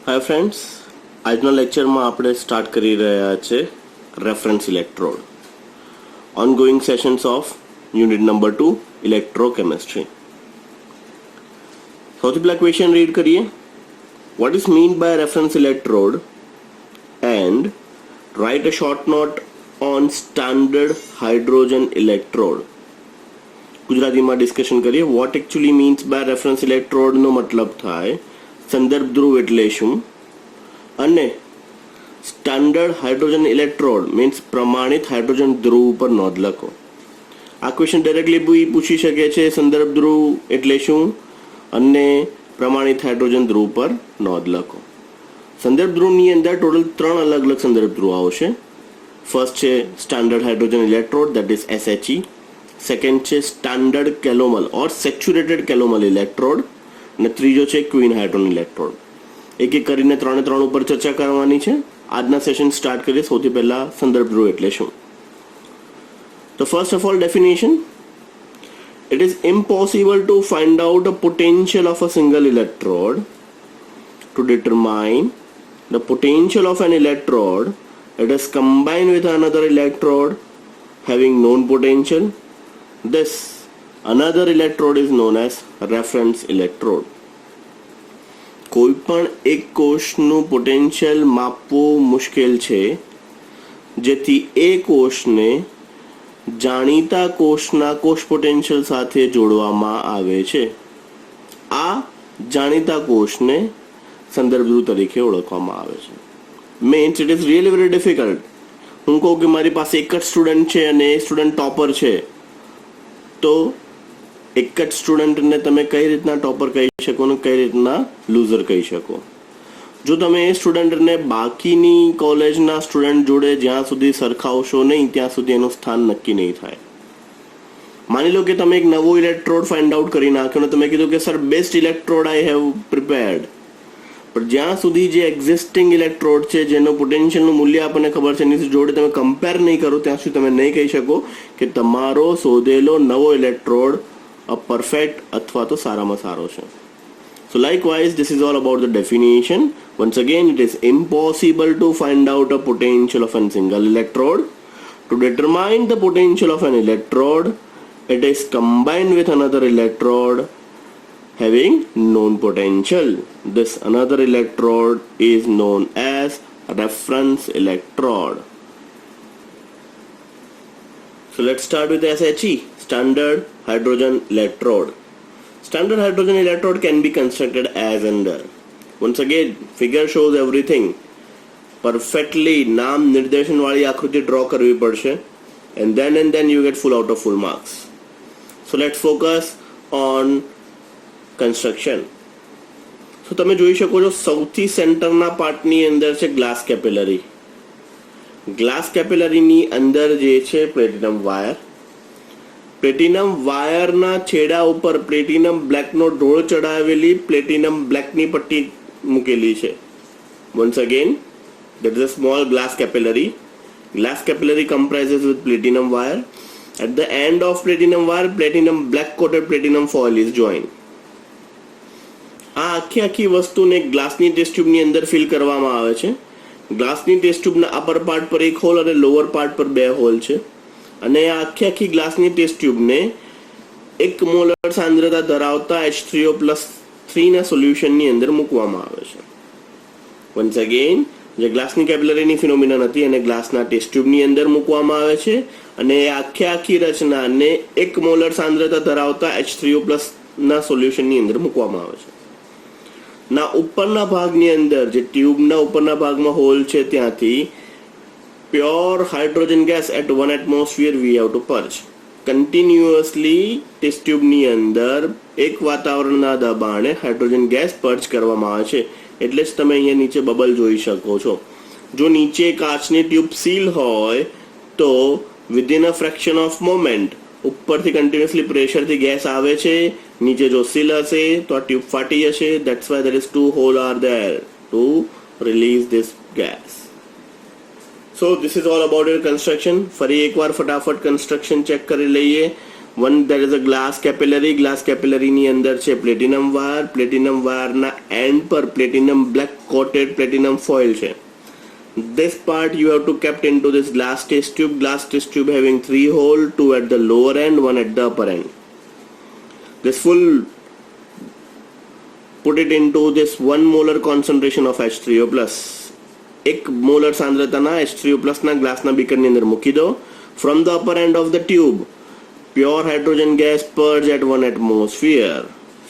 Hi friends, આજના લેક્ચરમાં આપણે સ્ટાર્ટ કરી રહ્યા છે reference electrode, ongoing sessions of unit number 2 electrochemistry. સૌથી પહેલા ક્વેશ્ચન રીડ કરીએ. What is mean by reference electrode and write a short note on standard hydrogen electrode. ગુજરાતીમાં ડિસ્કશન કરીએ. What actually means by reference ઇલેક્ટ્રોડનો મતલબ થાય સંદર્ભ ધ્રુવ એટલે શું, અને સ્ટાન્ડર્ડ હાઇડ્રોજન ઇલેક્ટ્રોડ મીન્સ પ્રમાણિત હાઇડ્રોજન ધ્રુવ ઉપર નોંધ લખો. આ ક્વેશ્ચન ડાયરેક્ટલી પૂછી શકે છે સંદર્ભ ધ્રુવ એટલે શું અને પ્રમાણિત હાઇડ્રોજન ધ્રુવ પર નોંધ લખો. સંદર્ભ ધ્રુવની અંદર ટોટલ 3 અલગ અલગ સંદર્ભ ધ્રુવ આવશે. ફર્સ્ટ છે standard hydrogen electrode, that is SHE. Second છે સ્ટાન્ડર્ડ કેલોમલ ઓર સેચ્યુરેટેડ કેલોમલ ઇલેક્ટ્રોડ, અને ત્રીજો છે ક્વીન હાઇડ્રોજન ઇલેક્ટ્રોડ. એક એક કરીને 3 ઉપર ચર્ચા કરવાની છે. આજના સેશન સ્ટાર્ટ કરીએ. સૌથી પહેલા સંદર્ભ ધ્રુવ એટલે શું. તો first of all definition, it is impossible to find out the potential of a single electrode. To determine the potential of an electrode, it is combined with another electrode having known potential. This another electrode is known as reference electrode. કોઈ પણ એક કોષનું potential માપવું મુશ્કેલ છે, જેથી એ કોષને જાણીતા કોષના કોષ પોટેન્શિયલ સાથે જોડવામાં આવે છે. આ જાણીતા કોષને સંદર્ભ ધ્રુવ તરીકે ઓળખવામાં આવે છે. Means it is really very difficult. હું કહું કે મારી પાસે એક જ સ્ટુડન્ટ છે અને એ સ્ટુડન્ટ ટોપર છે, તો એક જ સ્ટુડન્ટને તમે કઈ રીતના ટોપર કહી શકો અને કઈ રીતના લૂઝર કહી શકો. જો તમે એ સ્ટુડન્ટને બાકીની કોલેજના સ્ટુડન્ટ જોડે જ્યાં સુધી સરખાવશો નહીં ત્યાં સુધી એનું સ્થાન નક્કી નહીં થાય. માની લો કે તમે એક નવો ઇલેક્ટ્રોડ ફાઇન્ડ આઉટ કરી નાખ્યો અને તમે કીધું કે sir best electrode I have prepared, પણ જ્યાં સુધી જે એક્ઝિસ્ટિંગ ઇલેક્ટ્રોડ છે જેનું પોટેન્શિયલનું મૂલ્ય આપણને ખબર છે એની જોડે તમે કમ્પેર નહીં કરો ત્યાં સુધી તમે નહીં કહી શકો કે તમારો શોધેલો નવો ઇલેક્ટ્રોડ પરફેક્ટ અથવા તો સારામાં સારો છે. So likewise, this is all about the definition. Once again, it is impossible to find out a potential of a single electrode. To determine the potential of an electrode, it is combined with another electrode having known potential. This another electrode is known as reference electrode. So let's start with SHE, standard hydrogen electrode. Standard hydrogen electrode can be constructed as under. Once again, figure shows everything. Perfectly નામ નિર્દેશન વાળી આકૃતિ draw કરવી પડશે, and then you get full out of full marks. So let's focus on construction. So તમે જોઈ શકો છો સૌથી સેન્ટરના પાર્ટની અંદર છે ગ્લાસ કેપિલરી. ગ્લાસ કેપિલરીની અંદર જે છે પ્લેટિનમ વાયર. પ્લેટિનમ વાયરના છેડા ઉપર પ્લેટિનમ બ્લેકનો ઢોળ ચડાવેલી પ્લેટિનમ બ્લેકની પટ્ટી મૂકેલી છે. Once again, there is a small glass capillary. Glass capillary comprises with platinum wire. At the end of platinum wire, platinum black coated platinum foil is joined. આ આખી વસ્તુને ગ્લાસની test ટ્યુબની અંદર ફિલ કરવામાં આવે છે. ગ્લાસની ટેસ્ટ ટ્યુબના અપર પાર્ટ પર એક હોલ અને લોઅર પાર્ટ પર 2 હોલ છે, અને આ આખી ગ્લાસની ટેસ્ટ ટ્યુબને 1 મોલર સાંદ્રતા ધરાવતા H3O+3 ના સોલ્યુશનની અંદર મૂકવામાં આવે છે. વન્સ અગેન, જે ગ્લાસની કેપિલરીની ફિનોમિનન હતી એને ગ્લાસના ટેસ્ટ ટ્યુબની અંદર મૂકવામાં આવે છે, અને એ આખી રચનાને 1 મોલર સાંદ્રતા ધરાવતા H3O+ ના સોલ્યુશનની અંદર મૂકવામાં આવે છે. ના ઉપરના ભાગની અંદર જે ટ્યુબના ઉપરના ભાગમાં હોલ છે ત્યાંથી pure hydrogen gas at 1 atmosphere we have to purge. Continuously test ટ્યુબની અંદર એક વાતાવરણના દબાણે હાઇડ્રોજન ગેસ પર્જ કરવામાં આવે છે. એટલે જ તમે અહીંયા નીચે બબલ જોઈ શકો છો. જો નીચે કાચની ટ્યુબ સીલ હોય તો within a fraction of moment ઉપરથી કન્ટિન્યુઅસલી પ્રેશરથી ગેસ આવે છે, નીચે જો સીલ હશે તો આ ટ્યુબ ફાટી જશે. That's why there is 2 holes are there to release this gas. So this is all about your construction. ફરી એકવાર ફટાફટ કન્સ્ટ્રક્શન ચેક કરી લઈએ. One, there is a glass capillary ની અંદર છે પ્લેટિનમ વાયરના એન્ડ પર platinum black coated platinum foil છે. This part you have to kept into this glass test tube having 3 holes, 2 at the lower end, 1 at the upper end. This full put it into this 1 molar concentration of H3O+. 1 molar सांद्रताના H3O+ ના ગ્લાસના બીકરની અંદર મૂકી દો. From the upper end of the tube, pure hydrogen gas purge at 1 atmosphere.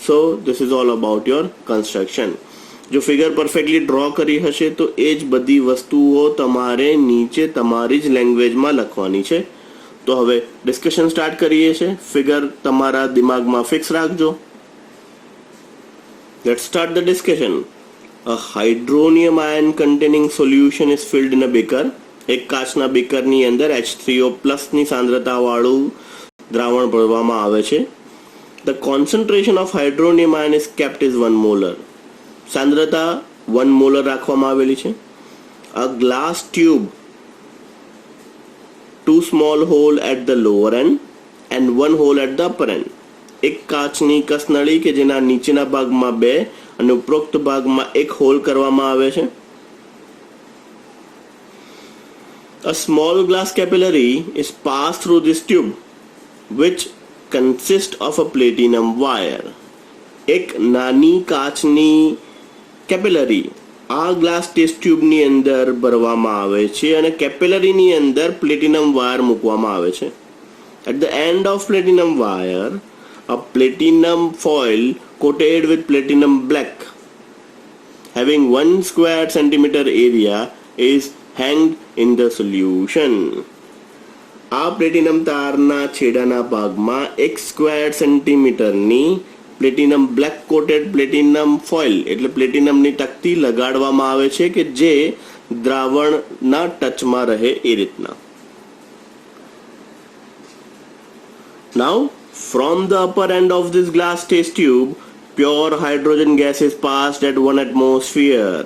So this is all about your construction. જો figure perfectly draw કરી હશે તો એ જ બધી વસ્તુઓ તમારે નીચે તમારી જ લેંગ્વેજમાં લખવાની છે. તો હવે ડિસ્કશન સ્ટાર્ટ કરીએ છીએ. ફિગર તમારા દિમાગમાં ફિક્સ રાખજો. Let's start the discussion. A hydronium ion containing solution is filled in a beaker. એક કાચના બીકરની અંદર H3O+ ની સાંદ્રતાવાળું દ્રાવણ ભરવામાં આવે છે. The concentration of hydronium ion is kept is 1 molar. સાંદ્રતા 1 મોલર રાખવામાં આવેલી છે. A glass tube, 2 small hole at the lower end and 1 hole at the upper end. એક કાચની કસનળી કે જેના નીચેના ભાગમાં 2 અને ઉપરોક્ત ભાગમાં 1 હોલ કરવામાં આવે છે. A small glass capillary is passed through this tube which consists of a platinum wire. એક નાની કાચની કેપિલરી આ ગ્લાસ ટેસ્ટ ટ્યુબની અંદર ભરવામાં આવે છે અને કેપિલરીની અંદર પ્લેટિનમ વાયર મૂકવામાં આવે છે. At the end of platinum wire a platinum foil coated with platinum black having 1 square centimeter area is hanged in the solution. આ પ્લેટિનમ તારના છેડાના ભાગમાં 1 સ્ક્વેર સેન્ટીમીટરની platinum black coated platinum foil એટલે પ્લેટિનમની તકતી લગાડવામાં આવે છે કે જે દ્રાવણના ટચમાં રહે એ રીતના. Now from the upper end of this glass test tube pure hydrogen gas is passed at 1 atmosphere.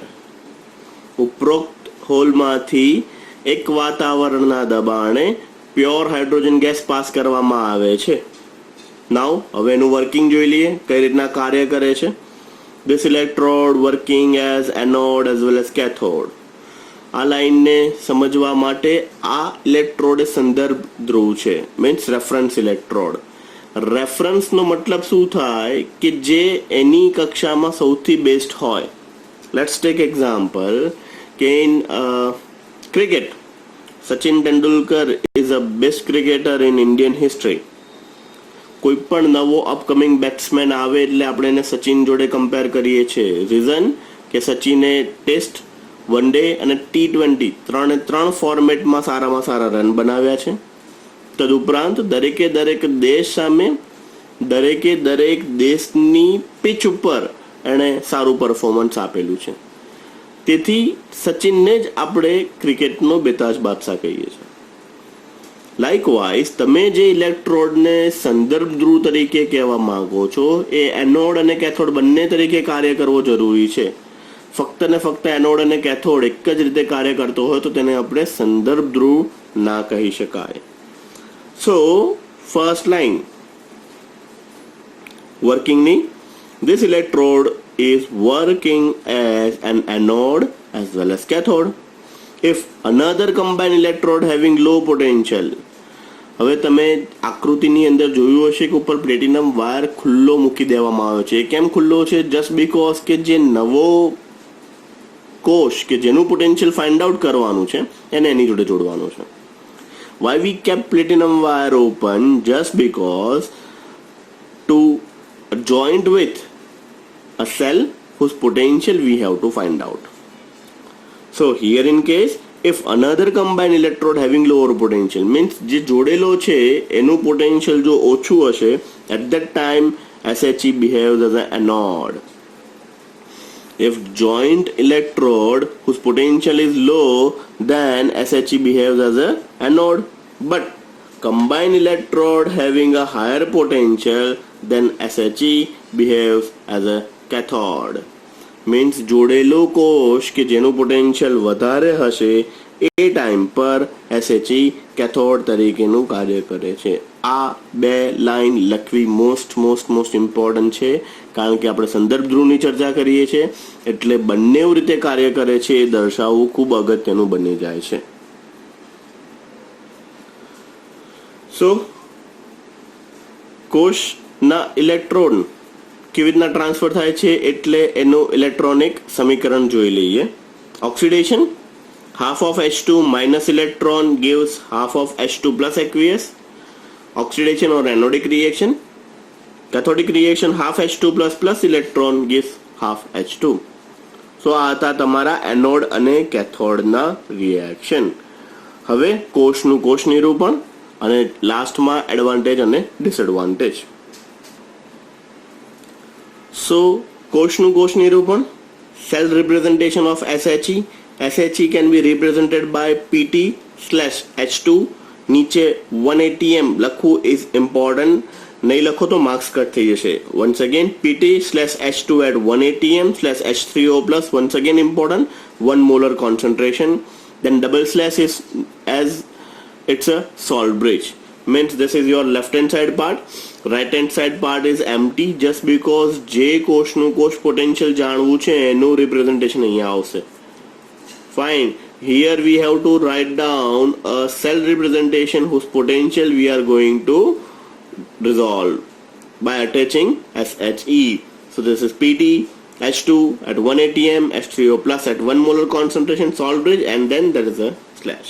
ઉપરોક્ત હોલમાંથી 1 વાતાવરણના દબાણે પ્યોર હાઇડ્રોજન ગેસ પાસ કરવામાં આવે છે. નાઉ હવે એનું વર્કિંગ જોઈ લઈએ કઈ રીતના કાર્ય કરે છે. This electrode working as anode as well as cathode. આ લાઈનને સમજવા માટે આ ઇલેક્ટ્રોડ એ સંદર્ભ ધ્રુવ છે, મીન્સ રેફરન્સ ઇલેક્ટ્રોડ. રેફરન્સનો મતલબ શું થાય કે જે એની કક્ષામાં સૌથી બેસ્ટ હોય. લેટ્સ ટેક એક્ઝામ્પલ કે in cricket Sachin Tendulkar is a best cricketer in Indian history. કોઈ પણ નવો અપકમિંગ બેટ્સમેન આવે એટલે આપણે એને સચિન જોડે કમ્પેર કરીએ છીએ. રીઝન કે સચિને ટેસ્ટ, વન ડે અને T20 ત્રણ ફોર્મેટમાં સારામાં સારા રન બનાવ્યા છે. તદુપરાંત દરેક દેશ સામે દરેક દેશની પિચ ઉપર એણે સારું પરફોર્મન્સ આપેલું છે. તેથી સચિનને જ આપણે ક્રિકેટનો બેતાજ બાદશાહ કહીએ છીએ. લાઇકવાઇઝ તમે જે ઇલેક્ટ્રોડને સંદર્ભ ધ્રુવ તરીકે કહેવા માંગો છો એ એનોડ અને કેથોડ બંને તરીકે કાર્ય કરવો જરૂરી છે. ફક્ત ને ફક્ત એનોડ અને કેથોડ એક જ રીતે કાર્ય કરતો હોય તો તેને આપણે સંદર્ભ ધ્રુવ ના કહી શકાય. સો ફર્સ્ટ લાઈન વર્કિંગની, this electrode is working as an anode as well as cathode. If another combined electrode having low potential, હવે તમે આકૃતિની અંદર જોયું હશે કે ઉપર પ્લેટિનમ વાયર ખુલ્લો મૂકી દેવામાં આવ્યો છે. કેમ ખુલ્લો છે? જસ્ટ બીકોઝ કે જે નવો કોષ કે જેનું પોટેન્શિયલ ફાઇન્ડ આઉટ કરવાનું છે એને એની જોડે જોડવાનું છે. Why we kept platinum wire open? Just because to joint with a cell whose potential we have to find out. So here in case if another combined electrode having lower potential means જે જોડેલો છે એનું potential જો ઓછું હશે at that time SHE behaves as an anode. If joint electrode whose potential is low then SHE behaves as a anode, but combined electrode having a higher potential then SHE behaves as a cathode. Means જોડેલો કોષ કે જેનું potential વધારે હશે એ time પર SHE cathode તરીકેનું કાર્ય કરે છે. આ બે લાઈન લખવી મોસ્ટ ઇમ્પોર્ટન્ટ છે, કારણ કે આપણે સંદર્ભ ધ્રુવની ચર્ચા કરીએ છીએ, એટલે બંને રીતે કાર્ય કરે છે એ દર્શાવવું ખૂબ અગત્યનું બની જાય છે. સો કોષના ઇલેક્ટ્રોન કેવી રીતના ટ્રાન્સફર થાય છે એટલે એનું ઇલેક્ટ્રોનિક સમીકરણ જોઈ લઈએ. Oxidation, half of H2 minus electron gives half of H2 plus aqueous. Oxidation or anodic reaction. Cathodic reaction, half H2 plus plus electron gives half H2. So આ હતા તમારા એનોડ અને કેથોડના રિએક્શન. હવે કોષનું કોષ નિરૂપણ અને લાસ્ટમાં એડવાન્ટેજ અને ડિસએડવાન્ટેજ. સો કોષનું કોષ નિરૂપણ, cell representation of SHE. SHE can be represented by PT/H2. નીચે 180m લખવું is important. નહીં લખો તો માર્ક્સ કટ થઈ જશે. once again PT/H2 at 180m/H3O plus, once again important, 1 molar concentration. Then double slash is as it's a salt bridge, means this is your left hand side part, right hand side part is empty, just because જે કોષનું કોષ potential જાણવું છે એનું representation અહીંયા આવશે. Fine. Here we have to write down a cell representation whose potential we are going to resolve by attaching SHE. So this is PT H2 at 180m, H3O plus at 1 molar concentration, salt bridge, and then there is a slash.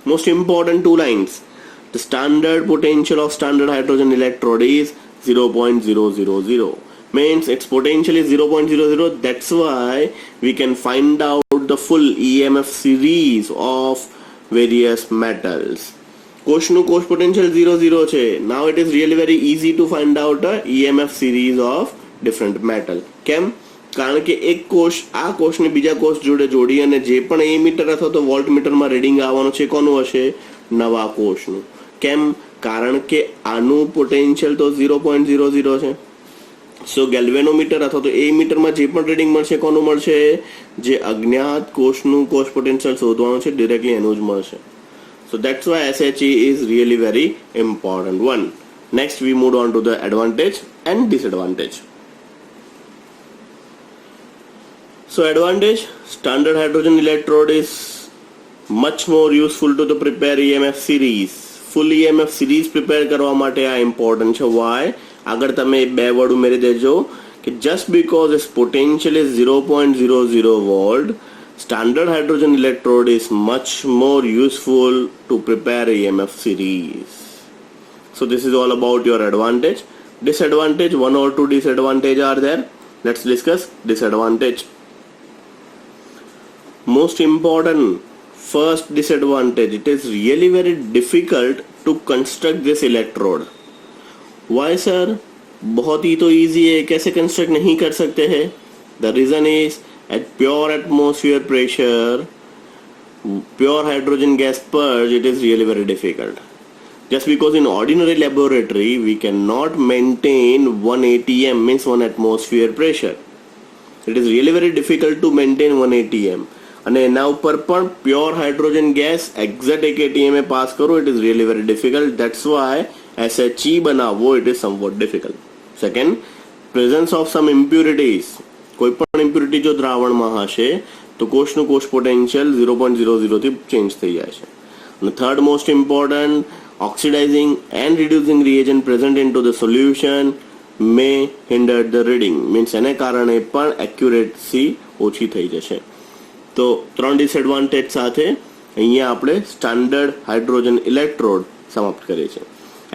Most important two lines. The standard potential of standard hydrogen electrode is 0.000. Means its potential is 0.00. That's why we can find out the full EMF series of various metals. કોષનું કોષ potential 0 છે. Now it is really very easy to find out a EMF series of different metal. કેમ? કારણ કે એક કોષ આ કોષને બીજા કોષ જોડે જોડી અને જે પણ એમીટર અથવા તો વોલ્ટ મીટરમાં રીડિંગ આવવાનું છે કોનું હશે? નવા કોષનું. કેમ? કારણ કે આનું પોટેન્શિયલ તો 0.00 છે. સો ગેલ્વેનોમીટર અથવા તો એ મીટરમાં જે પણ રીડિંગ મળશે કોનું મળશે? જે અજ્ઞાત કોષનું કોષ પોટેન્શિયલ શોધવાનું છે ડિરેક્ટલી એનું જ મળશે. સો that's why SHE is really very important one. Next we move on to the advantage and disadvantage. So advantage, standard hydrogen electrode is much more useful to the prepare EMF series. Full EMF series prepare કરવા માટે આ important છે. Why? આગળ તમે બે word ઉમેરી દેજો કે just because its potential is 0.00 volt, standard hydrogen electrode is much more useful to prepare EMF series. So this is all about your advantage. Disadvantage, 1 or 2 disadvantage are there. Let's discuss disadvantage. Most important, first disadvantage, it is really very difficult to construct this electrode. Why sir? बहुत ही तो easy है, कैसे construct नहीं कर सकते हैं? The reason is at pure atmosphere pressure, pure hydrogen gas purge, it is really very difficult. Just because in ordinary laboratory we cannot maintain 180m, means 1 atmosphere pressure. It is really very difficult to maintain 180m. અને એના ઉપર પણ pure hydrogen gas exact 1 atm એ pass કરો, it is really very difficult. That's why SHE બનાવવો it is somewhat difficult. Second, presence of sum impurities. કોઈ પણ impurity જો દ્રાવણમાં હશે તો કોષનું કોષ પોટેન્શિયલ 0.00 થી ચેન્જ થઈ જાય છે. અને third most important, oxidising and reducing reagent present in to the solution may hinder the reading, means એને કારણે પણ એક્યુરેસી ઓછી થઈ જશે. તો 3 ડિસએડવાન્ટેજ સાથે અહીંયા આપણે સ્ટાન્ડર્ડ હાઇડ્રોજન ઇલેક્ટ્રોડ સમાપ્ત કરીએ છીએ.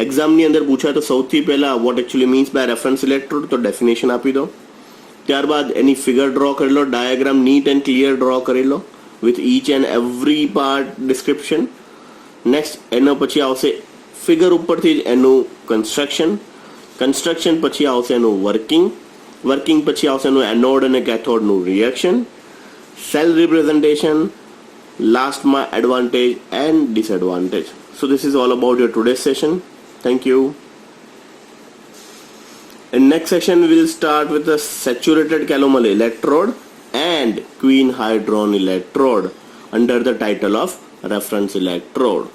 એક્ઝામની અંદર પૂછાય તો સૌથી પહેલા what actually means by reference electrode, તો ડેફિનેશન આપી દો. ત્યારબાદ એની ફિગર ડ્રો કરી લો, diagram neat and clear draw કરી લો with each and every part description. Next એના પછી આવશે ફિગર ઉપરથી જ એનું કન્સ્ટ્રક્શન પછી આવશે એનું વર્કિંગ પછી આવશે એનું એનોડ અને કેથોડનું reaction, cell representation, last my advantage and disadvantage. So this is all about your today's session. Thank you. In next session we will start with the saturated calomel electrode and queen hydron electrode under the title of reference electrode.